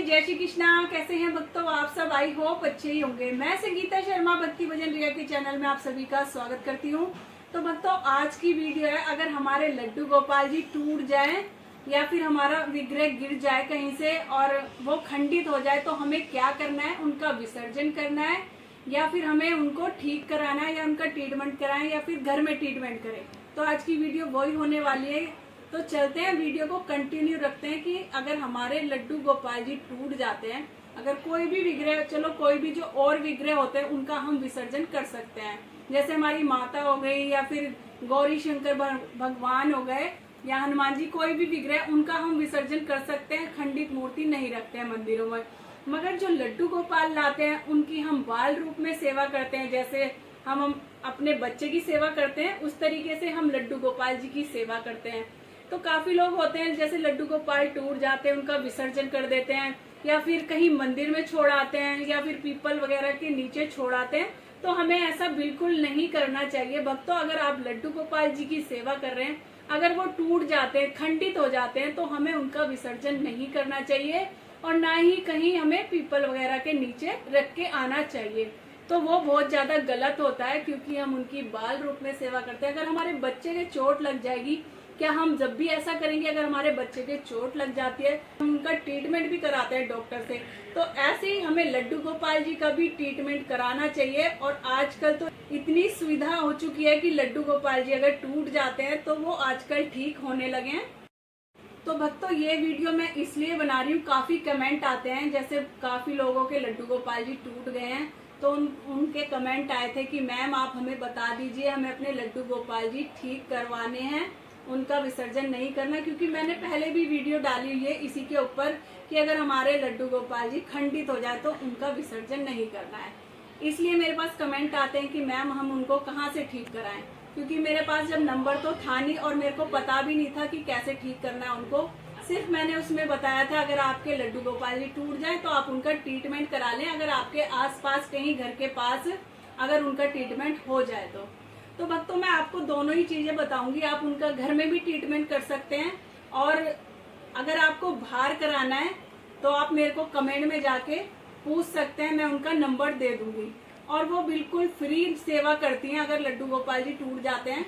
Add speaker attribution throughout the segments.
Speaker 1: जय श्री कृष्णा। कैसे हैं भक्तों आप सब? आई होप अच्छे ही होंगे। मैं संगीता शर्मा भक्ति भजन रिया के चैनल में आप सभी का स्वागत करती हूँ। तो भक्तों आज की वीडियो है, अगर हमारे लड्डू गोपाल जी टूट जाएं या फिर हमारा विग्रह गिर जाए कहीं से और वो खंडित हो जाए तो हमें क्या करना है? उनका विसर्जन करना है या फिर हमें उनको ठीक कराना है या उनका ट्रीटमेंट कराएं या फिर घर में ट्रीटमेंट करें। तो आज की वीडियो वही होने वाली है। तो चलते हैं, वीडियो को कंटिन्यू रखते हैं कि अगर हमारे लड्डू गोपाल जी टूट जाते हैं, अगर कोई भी विग्रह, चलो कोई भी जो और विग्रह होते हैं उनका हम विसर्जन कर सकते हैं। जैसे हमारी माता हो गई या फिर गौरी शंकर भगवान हो गए या हनुमान जी, कोई भी विग्रह उनका हम विसर्जन कर सकते हैं। खंडित मूर्ति नहीं रखते हैं मंदिरों में। मगर जो लड्डू गोपाल लाते हैं उनकी हम बाल रूप में सेवा करते हैं। जैसे हम अपने बच्चे की सेवा करते हैं उस तरीके से हम लड्डू गोपाल जी की सेवा करते हैं। तो काफी लोग होते हैं जैसे लड्डू गोपाल टूट जाते हैं उनका विसर्जन कर देते हैं या फिर कहीं मंदिर में छोड़ आते हैं या फिर पीपल वगैरह के नीचे छोड़ आते हैं। तो हमें ऐसा बिल्कुल नहीं करना चाहिए भक्तों। अगर आप लड्डू गोपाल जी की सेवा कर रहे हैं, अगर वो टूट जाते हैं, खंडित हो जाते हैं, तो हमें उनका विसर्जन नहीं करना चाहिए और ना ही कहीं हमें पीपल वगैरह के नीचे रख के आना चाहिए। तो वो बहुत ज्यादा गलत होता है क्योंकि हम उनकी बाल रूप में सेवा करते हैं। अगर हमारे बच्चे के चोट लग जाएगी, क्या हम जब भी ऐसा करेंगे? अगर हमारे बच्चे के चोट लग जाती है हम उनका ट्रीटमेंट भी कराते हैं डॉक्टर से। तो ऐसे ही हमें लड्डू गोपाल जी का भी ट्रीटमेंट कराना चाहिए। और आजकल तो इतनी सुविधा हो चुकी है कि लड्डू गोपाल जी अगर टूट जाते हैं तो वो आजकल ठीक होने लगे हैं। तो भक्तों ये वीडियो मैं इसलिए बना रही हूँ, काफी कमेंट आते हैं, जैसे काफी लोगों के लड्डू गोपाल जी टूट गए हैं तो उनके कमेंट आए थे कि मैम आप हमें बता दीजिए, हमें अपने लड्डू गोपाल जी ठीक करवाने हैं, उनका विसर्जन नहीं करना। क्योंकि मैंने पहले भी वीडियो डाली हुई है इसी के ऊपर कि अगर हमारे लड्डू गोपाल जी खंडित हो जाए तो उनका विसर्जन नहीं करना है। इसलिए मेरे पास कमेंट आते हैं कि मैम हम उनको कहाँ से ठीक कराएं, क्योंकि मेरे पास जब नंबर तो था नहीं और मेरे को पता भी नहीं था कि कैसे ठीक करना है उनको। सिर्फ मैंने उसमें बताया था अगर आपके लड्डू गोपाल जी टूट जाए तो आप उनका ट्रीटमेंट करा लें, अगर आपके आसपास कहीं घर के पास अगर उनका ट्रीटमेंट हो जाए तो भक्तों मैं आपको दोनों ही चीजें बताऊंगी। आप उनका घर में भी ट्रीटमेंट कर सकते हैं और अगर आपको बाहर कराना है तो आप मेरे को कमेंट में जाके पूछ सकते हैं, मैं उनका नंबर दे दूंगी। और वो बिल्कुल फ्री सेवा करती हैं। अगर लड्डू गोपाल जी टूट जाते हैं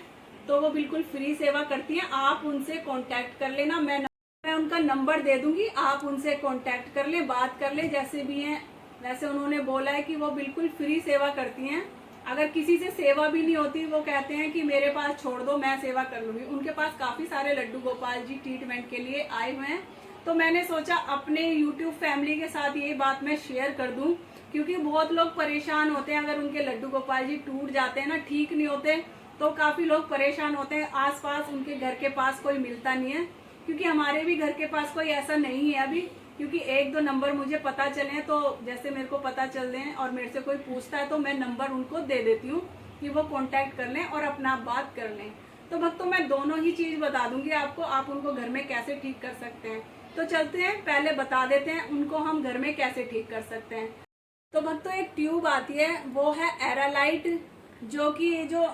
Speaker 1: तो वो बिल्कुल फ्री सेवा करती हैं। आप उनसे कांटेक्ट कर लेना, मैं उनका नंबर दे दूंगी, आप उनसे कांटेक्ट कर ले, बात कर ले, जैसे भी हैं वैसे। उन्होंने बोला है कि वो बिल्कुल फ्री सेवा करती हैं। अगर किसी से सेवा भी नहीं होती, वो कहते हैं कि मेरे पास छोड़ दो, मैं सेवा कर लूंगी। उनके पास काफी सारे लड्डू गोपाल जी ट्रीटमेंट के लिए आए हुए हैं। तो मैंने सोचा अपने YouTube फैमिली के साथ ये बात मैं शेयर कर दूं, क्योंकि बहुत लोग परेशान होते हैं अगर उनके लड्डू गोपाल जी टूट जाते हैं ना, ठीक नहीं होते, तो काफी लोग परेशान होते हैं। आसपास उनके घर के पास कोई मिलता नहीं है, क्योंकि हमारे भी घर के पास कोई ऐसा नहीं है अभी। क्योंकि एक दो नंबर मुझे पता चले हैं, तो जैसे मेरे को पता चल रहे हैं और मेरे से कोई पूछता है तो मैं नंबर उनको दे देती हूँ कि वो कांटेक्ट कर लें और अपना बात कर लें। तो भक्तों मैं दोनों ही चीज बता दूंगी आपको, आप उनको घर में कैसे ठीक कर सकते हैं। तो चलते हैं, पहले बता देते हैं उनको हम घर में कैसे ठीक कर सकते हैं। तो भक्तों एक ट्यूब आती है, वो है एरालाइट, जो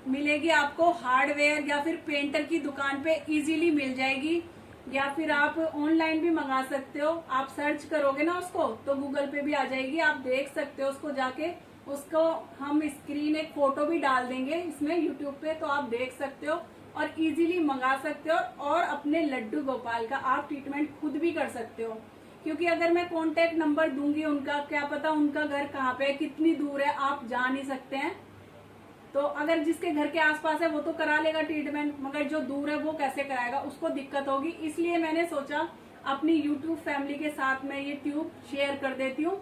Speaker 1: मिलेगी आपको हार्डवेयर या फिर पेंटर की दुकान पे इजीली मिल जाएगी, या फिर आप ऑनलाइन भी मंगा सकते हो। आप सर्च करोगे ना उसको तो गूगल पे भी आ जाएगी, आप देख सकते हो उसको जाके। उसको हम स्क्रीन एक फोटो भी डाल देंगे इसमें यूट्यूब पे, तो आप देख सकते हो और इजीली मंगा सकते हो और अपने लड्डू गोपाल का आप ट्रीटमेंट खुद भी कर सकते हो। क्योंकि अगर मैं कॉन्टेक्ट नंबर दूंगी उनका, क्या पता उनका घर कहाँ पे है, कितनी दूर है, आप जा नहीं सकते हैं। तो अगर जिसके घर के आसपास है वो तो करा लेगा ट्रीटमेंट, मगर जो दूर है वो कैसे कराएगा, उसको दिक्कत होगी। इसलिए मैंने सोचा अपनी YouTube फैमिली के साथ में ये ट्यूब शेयर कर देती हूँ,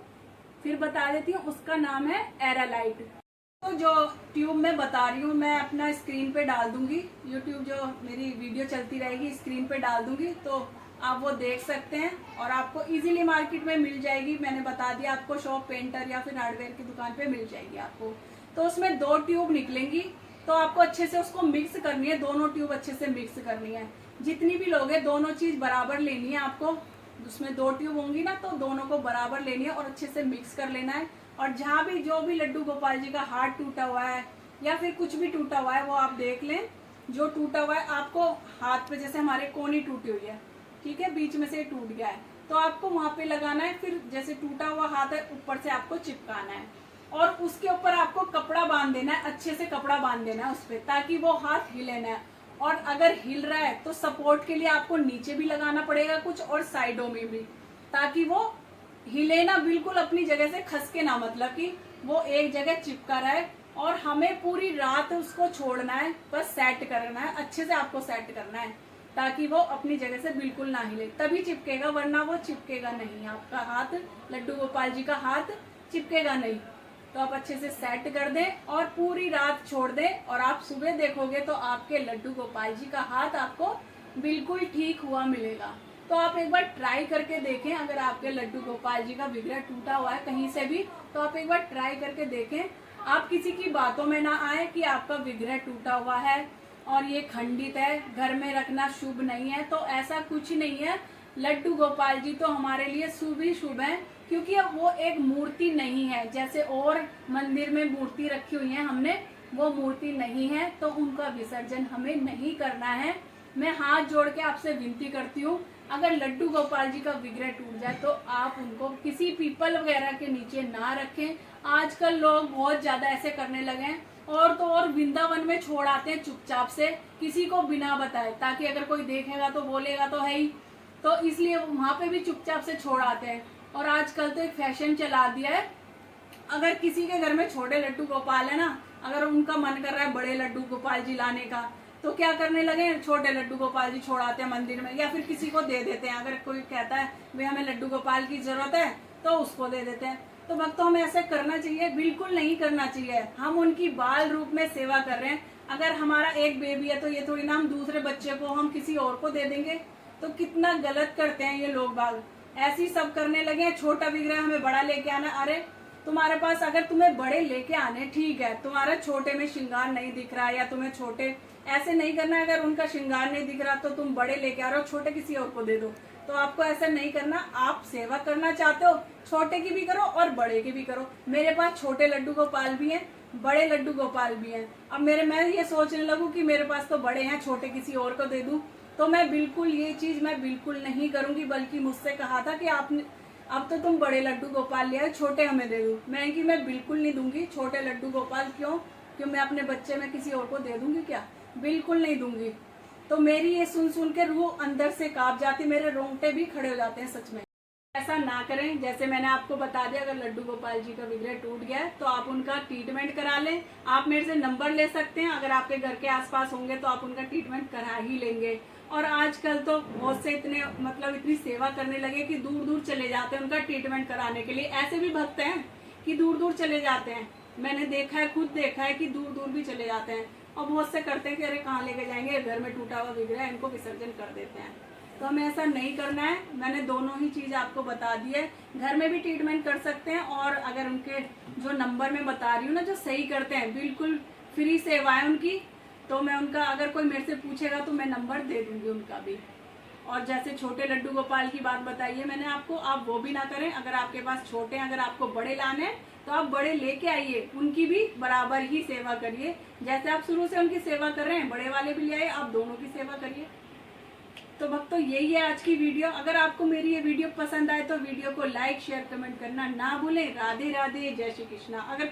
Speaker 1: फिर बता देती हूँ। उसका नाम है एरालाइट। तो जो ट्यूब मैं बता रही हूँ मैं अपना स्क्रीन पे डाल दूंगी, YouTube जो मेरी वीडियो चलती रहेगी स्क्रीन पे डाल दूंगी, तो आप वो देख सकते हैं और आपको इजीली मार्केट में मिल जाएगी। मैंने बता दिया आपको, शॉप पेंटर या फिर हार्डवेयर की दुकान पे मिल जाएगी आपको। तो उसमें 2 ट्यूब निकलेंगी, तो आपको अच्छे से उसको मिक्स करनी है, दोनों ट्यूब अच्छे से मिक्स करनी है। जितनी भी लोगे दोनों चीज बराबर लेनी है आपको। उसमें 2 ट्यूब होंगी ना, तो दोनों को बराबर लेनी है और अच्छे से मिक्स कर लेना है। और जहाँ भी जो भी लड्डू गोपाल जी का हाथ टूटा हुआ है या फिर कुछ भी टूटा हुआ है वो आप देख लें। जो टूटा हुआ है आपको हाथ पे, जैसे हमारे कोनी टूटी हुई है, ठीक है, बीच में से टूट गया है, तो आपको वहां पे लगाना है। फिर जैसे टूटा हुआ हाथ है ऊपर से आपको चिपकाना है और उसके ऊपर आपको कपड़ा बांध देना है, अच्छे से कपड़ा बांध देना है उस पर, ताकि वो हाथ हिले ना। और अगर हिल रहा है तो सपोर्ट के लिए आपको नीचे भी लगाना पड़ेगा कुछ और साइडों में भी, ताकि वो हिले ना, बिल्कुल अपनी जगह से खसके ना, मतलब कि वो एक जगह चिपका रहा है। और हमें पूरी रात उसको छोड़ना है, बस सेट करना है, अच्छे से आपको सेट करना है ताकि वो अपनी जगह से बिल्कुल ना हिले, तभी चिपकेगा, वरना वो चिपकेगा नहीं। आपका हाथ, लड्डू गोपाल जी का हाथ चिपकेगा नहीं। तो आप अच्छे से सेट कर दें और पूरी रात छोड़ दें और आप सुबह देखोगे तो आपके लड्डू गोपाल जी का हाथ आपको बिल्कुल ठीक हुआ मिलेगा। तो आप एक बार ट्राई करके देखें। अगर आपके लड्डू गोपाल जी का विग्रह टूटा हुआ है कहीं से भी, तो आप एक बार ट्राई करके देखें। आप किसी की बातों में ना आए कि आपका विग्रह टूटा हुआ है और ये खंडित है, घर में रखना शुभ नहीं है। तो ऐसा कुछ नहीं है। लड्डू गोपाल जी तो हमारे लिए शुभ ही शुभ है, क्योंकि अब वो एक मूर्ति नहीं है। जैसे और मंदिर में मूर्ति रखी हुई है हमने, वो मूर्ति नहीं है, तो उनका विसर्जन हमें नहीं करना है। मैं हाथ जोड़ के आपसे विनती करती हूँ, अगर लड्डू गोपाल जी का विग्रह टूट जाए तो आप उनको किसी पीपल वगैरह के नीचे ना रखें। आजकल लोग बहुत ज्यादा ऐसे करने लगे हैं, और तो और वृंदावन में छोड़ आते हैं चुपचाप से, किसी को बिना बताए, ताकि अगर कोई देखेगा तो बोलेगा तो है ही, तो इसलिए वहां पे भी चुपचाप से छोड़ आते हैं। और आजकल तो एक फैशन चला दिया है, अगर किसी के घर में छोटे लड्डू गोपाल है ना, अगर उनका मन कर रहा है बड़े लड्डू गोपाल जी लाने का, तो क्या करने लगे, छोटे लड्डू गोपाल जी छोड़ाते हैं मंदिर में, या फिर किसी को दे देते हैं। अगर कोई कहता है भाई हमें लड्डू गोपाल की जरूरत है तो उसको दे देते हैं। तो भक्तों, हमें ऐसे करना चाहिए? बिल्कुल नहीं करना चाहिए। हम उनकी बाल रूप में सेवा कर रहे हैं। अगर हमारा एक बेबी है तो ये थोड़ी ना हम दूसरे बच्चे को हम किसी और को दे देंगे। तो कितना गलत करते हैं ये लोग बाग, ऐसी सब करने लगे। छोटा विग्रह हमें बड़ा लेके आना, अरे तुम्हारे पास अगर तुम्हें बड़े लेके आने, ठीक है, तुम्हारा छोटे में श्रृंगार नहीं दिख रहा है या तुम्हें छोटे ऐसे नहीं करना है, अगर उनका श्रृंगार नहीं दिख रहा तो तुम बड़े लेके आ रहे हो, छोटे किसी और को दे दो। तो आपको ऐसा नहीं करना। आप सेवा करना चाहते हो, छोटे की भी करो और बड़े की भी करो। मेरे पास छोटे लड्डू गोपाल भी हैं, बड़े लड्डू गोपाल भी हैं। अब मैं ये सोचने लगूं कि मेरे पास तो बड़े हैं, छोटे किसी और को दे दूं, तो मैं बिल्कुल ये चीज मैं बिल्कुल नहीं करूंगी। बल्कि मुझसे कहा था कि आपने अब तो तुम बड़े लड्डू गोपाल लिया, छोटे हमें दे दो। मैं बिल्कुल नहीं दूंगी छोटे लड्डू गोपाल। क्यों मैं अपने बच्चे में किसी और को दे दूंगी क्या? बिल्कुल नहीं दूंगी। तो मेरी ये सुन के रूह अंदर से कांप जाती, मेरे रोंगटे भी खड़े हो जाते हैं सच में। ऐसा ना करें। जैसे मैंने आपको बता दिया, अगर लड्डू गोपाल जी का विग्रह टूट गया है तो आप उनका ट्रीटमेंट करा लें। आप मेरे से नंबर ले सकते हैं, अगर आपके घर के आसपास होंगे तो आप उनका ट्रीटमेंट करा ही लेंगे। और आजकल तो बहुत से इतनी सेवा करने लगे कि दूर दूर चले जाते हैं उनका ट्रीटमेंट कराने के लिए। ऐसे भी भक्त हैं कि दूर दूर चले जाते हैं, मैंने देखा है, खुद देखा है कि दूर दूर भी चले जाते हैं। और बहुत से करते हैं कि अरे कहाँ लेके जाएंगे, घर में टूटा हुआ विग्रह है, इनको विसर्जन कर देते हैं। तो हमें ऐसा नहीं करना है। मैंने दोनों ही चीज आपको बता दी है। घर में भी ट्रीटमेंट कर सकते हैं, और अगर उनके जो नंबर मैं बता रही हूँ ना, जो सही करते हैं, बिल्कुल फ्री सेवा है उनकी, तो मैं उनका, अगर कोई मेरे से पूछेगा तो मैं नंबर दे दूंगी उनका भी। और जैसे छोटे लड्डू गोपाल की बात बताई है मैंने आपको, आप वो भी ना करें। अगर आपके पास छोटे हैं, अगर आपको बड़े लाने हैं तो आप बड़े लेके आइए, उनकी भी बराबर ही सेवा करिए। जैसे आप शुरू से उनकी सेवा कर रहे हैं, बड़े वाले भी ले आइए, आप दोनों की सेवा करिए। तो भक्तों, यही है आज की वीडियो। अगर आपको मेरी ये वीडियो पसंद आए तो वीडियो को लाइक शेयर कमेंट करना ना भूलें। राधे राधे, जय श्री कृष्णा। अगर